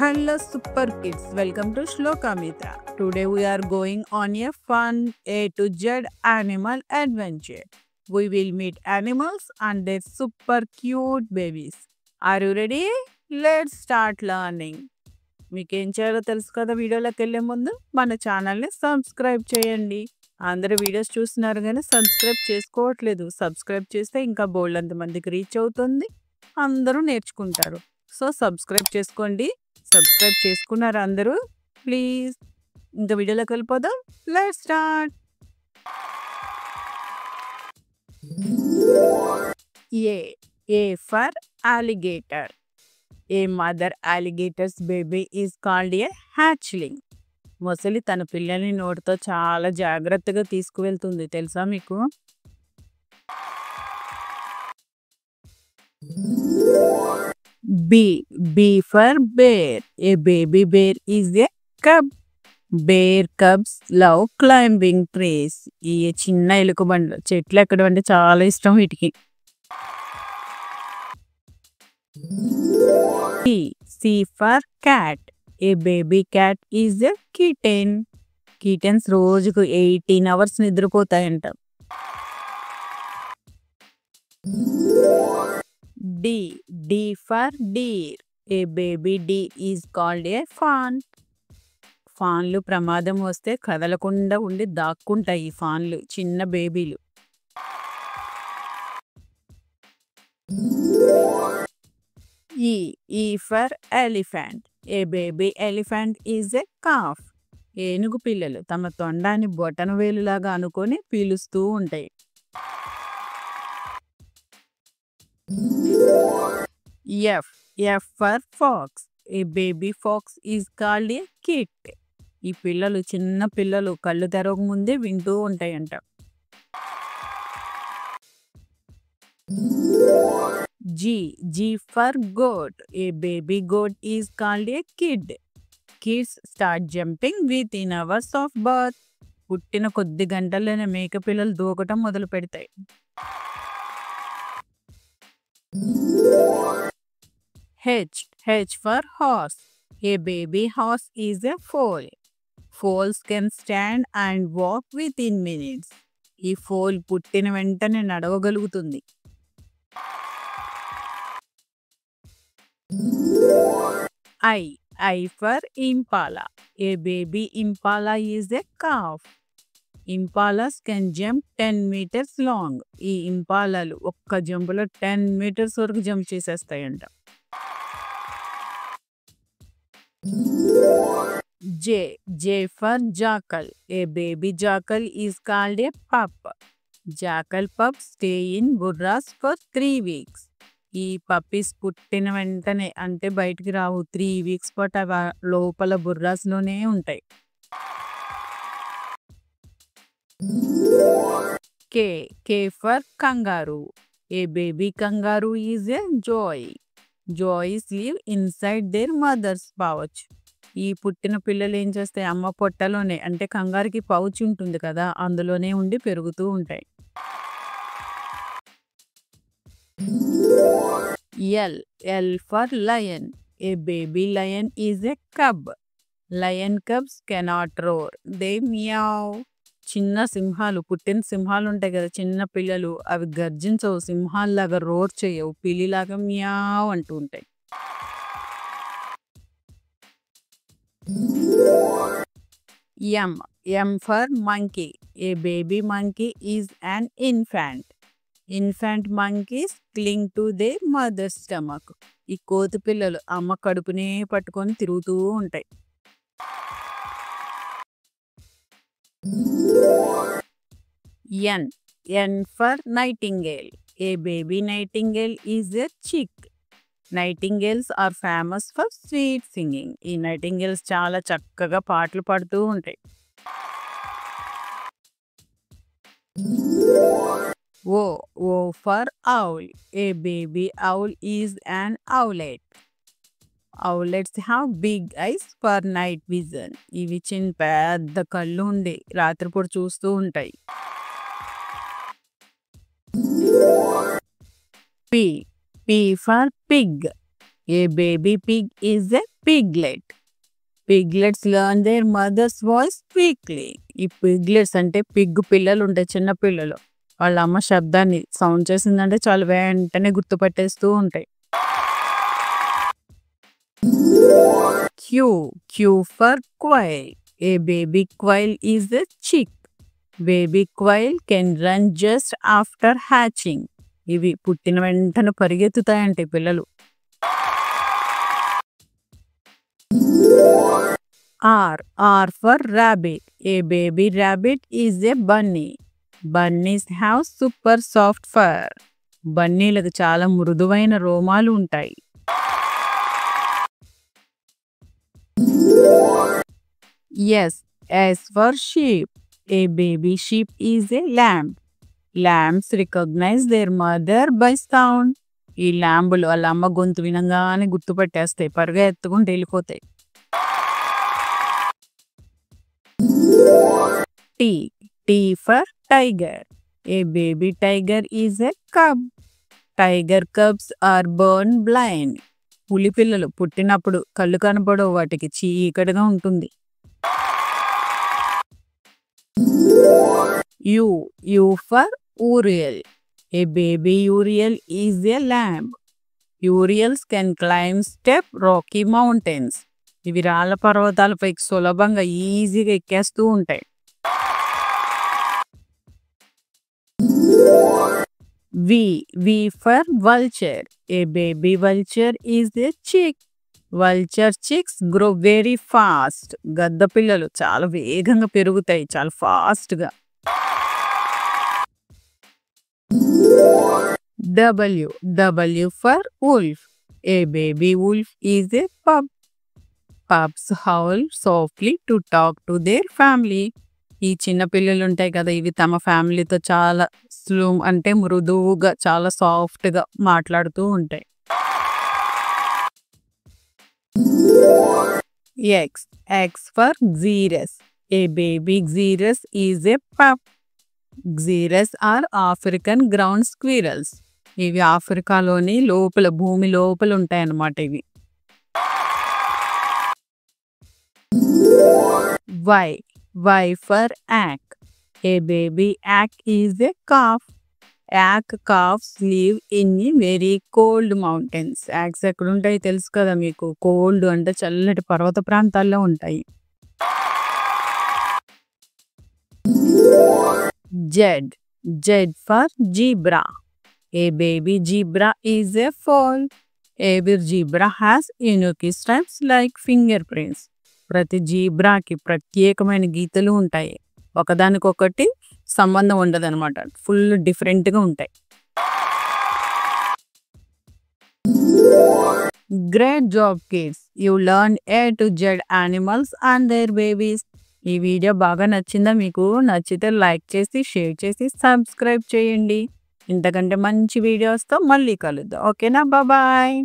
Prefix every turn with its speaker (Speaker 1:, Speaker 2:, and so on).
Speaker 1: Hello super kids, welcome to Shloka Mitra. Today we are going on a fun A to Z animal adventure. We will meet animals and their super cute babies. Are you ready? Let's start learning. మీకేం చేయాలో తెలుసు కదా వీడియోలోకి వెళ్ళే ముందు మన ఛానల్ని subscribe చేయండి. అందరూ వీడియోస్ చూస్తున్నారు కానీ సబ్స్క్రైబ్ చేసుకోవట్లేదు. సబ్స్క్రైబ్ చేస్తే ఇంకా బోల్డ్ అంతమందికి రీచ్ అవుతుంది, అందరూ నేర్చుకుంటారు. సో సబ్స్క్రైబ్ చేసుకోండి. సబ్స్క్రైబ్ చేసుకున్నారు అందరూ ప్లీజ్. ఇంకా వీడియోలోకి వెళ్ళిపోదాం. Let's start. A for alligator. A mother alligator's baby is called a hatchling. మొసలి తన పిల్లల్ని నోటితో చాలా జాగ్రత్తగా తీసుకువెళ్తుంది తెలుసా మీకు? B for bear. A baby bear is a cub. Bear cubs love climbing trees. ఈ చిన్న ఎలుకబండ్లు చెట్లు ఎక్కడం అంటే చాలా ఇష్టం వీటికి. C for cat. A baby cat is a kitten. Kittens రోజుకు 18 hours నిద్రపోతాయంట. D for deer. A baby deer is called a fawn. ఫాన్లు ప్రమాదం వస్తే కదలకుండా ఉండి దాక్కుంటాయి ఈ ఫాన్లు, చిన్న బేబీలు. E for elephant. A baby elephant is a calf. ఏనుగు పిల్లలు తమ తొండాన్ని బొటన వేలులాగా అనుకొని పీలుస్తూ ఉంటాయి. F for fox. A baby fox is called a kit. ఈ పిల్లలు చిన్న పిల్లలు కళ్ళు తెరవక ముందే వింటూ ఉంటాయంట. G for goat. A baby goat is called a kid. Kids start jumping within hours of birth. పుట్టిన కొద్ది గంటల్లోనే మేక పిల్లలు దూకటం మొదలు పెడతాయి. H for horse. A baby horse is a foal. Foals can stand and walk within minutes. ఈ pole పుట్టిన వెంటనే నడవగలుగుతుంది. I for impala. A baby impala is a calf. Impalas can jump 10 meters long. ఈ ఇంపాలాలు ఒక్క జంపులో 10 meters వరకు jump చేసేస్తాయంట. J for jackal. A baby jackal is called a pup. Jackal pups stay in burras for 3 weeks. ఈ puppies పుట్టిన వెంటనే అంటే బయటికి రావు. 3 weeks పాటు అవి లోపల బుర్రాస్లోనే ఉంటాయి. K for kangaroo. A baby kangaroo is a joy. Joys live inside their mother's pouch. ఈ పుట్టిన పిల్లలు ఏం చేస్తాయి, అమ్మ పొట్టలోనే అంటే కంగారుకి పౌచ్ ఉంటుంది కదా, అందులోనే ఉండి పెరుగుతూ ఉంటాయి. L for lion. A baby lion is a cub. Lion cubs cannot roar. They meow. చిన్న సింహాలు, పుట్టిన సింహాలు ఉంటాయి కదా చిన్న పిల్లలు, అవి గర్జించవు, సింహాల్లాగా రోర్ చేయవు, పిల్లిలాగా మియావ్ అంటూ ఉంటాయి. M for monkey. A baby monkey is an infant. Infant monkeys cling to their mother's stomach. ఈ కోతి పిల్లలు అమ్మ కడుపునే పట్టుకొని తిరుగుతూ ఉంటాయి. N for nightingale. A baby nightingale is a chick. Nightingales are famous for sweet singing. ఈ nightingales చాలా చక్కగా పాటలు పాడుతూ ఉంటాయి. O for owl. A baby owl is an owlet. Owlets have big eyes for night vision. ఇవి చిన్న పెద్ద కళ్ళు ఉండి రాత్రిపూట చూస్తూ ఉంటాయి. P for pig. A baby pig is a piglet. Piglets learn their mother's voice quickly. ఈ piglets అంటే పిగ్ పిల్లలు ఉంటాయి, చిన్న పిల్లలు. వాళ్ళ అమ్మ శబ్దాన్ని సౌండ్ చేసిందంటే చాలా వెంటనే గుర్తుపట్టేస్తూ ఉంటాయి. Q for quail. A baby quail is a chick. Baby quail can run just after hatching. ఇవి పుట్టిన వెంటనే పరిగెత్తుతాయంటే పిల్లలు. R for rabbit. A baby rabbit is a bunny. Bunnies have super soft fur. బన్నీలకు చాలా మృదువైన రోమాలు ఉంటాయి. S for sheep. A baby sheep is a lamb. Lambs recognize their mother by sound. ఈ ల్యాంబులు వాళ్ళ అమ్మ గొంతు వినంగానే గుర్తుపట్టేస్తాయి, పరిగెత్తుకుంటూ వెళ్ళిపోతాయి. T for tiger. A baby tiger is a cub. Tiger cubs are born blind. పులి పిల్లలు పుట్టినప్పుడు కళ్ళు కనపడవు, వాటికి చీకటిగా ఉంటుంది. U for uriel. A baby uriel is a lamb. Uriels can climb steep rocky mountains. ఇవి రాళ్ళ పర్వతాలపైకి సులభంగా ఈజీగా ఎక్కేస్తూ ఉంటాయి. V for vulture. A baby vulture is a chick. Vulture chicks grow very fast. గద్ద పిల్లలు చాలా వేగంగా పెరుగుతాయి, చాలా ఫాస్ట్గా. W for wolf. A baby wolf is a pup. Pups howl softly to talk to their family. ఈ చిన్న పిల్లలు ఉంటాయి కదా, ఇవి తమ ఫ్యామిలీతో చాలా స్లో అంటే మృదువుగా చాలా సాఫ్ట్గా మాట్లాడుతూ ఉంటాయి. X for xeris. A baby xeris is a pup. Xeris are African ground squirrels. ఇవి ఆఫ్రికాలోని లోపల భూమి లోపల ఉంటాయి అన్నమాట ఇవి. Y for yak. A baby yak is a calf. Yak calves live in very cold mountains. Yaks ఎక్కడ ఉంటాయి తెలుసు కదా మీకు, కోల్డ్ అంటే చల్లటి పర్వత ప్రాంతాల్లో ఉంటాయి. Z for zebra. A baby zebra is a foal. Every zebra has unique stripes like fingerprints. ప్రతి జీబ్రాకి ప్రత్యేకమైన గీతలు ఉంటాయి, ఒకదానికొకటి సంబంధం ఉండదు అనమాట, ఫుల్ డిఫరెంట్గా ఉంటాయి. Great job kids, you learn A to Z animals and their babies. ఈ వీడియో బాగా నచ్చిందా మీకు? నచ్చితే లైక్ చేసి షేర్ చేసి సబ్స్క్రైబ్ చేయండి. ఇంతకంటే మంచి వీడియోస్తో మళ్ళీ కలుద్దాం. ఓకేనా? బాయ్.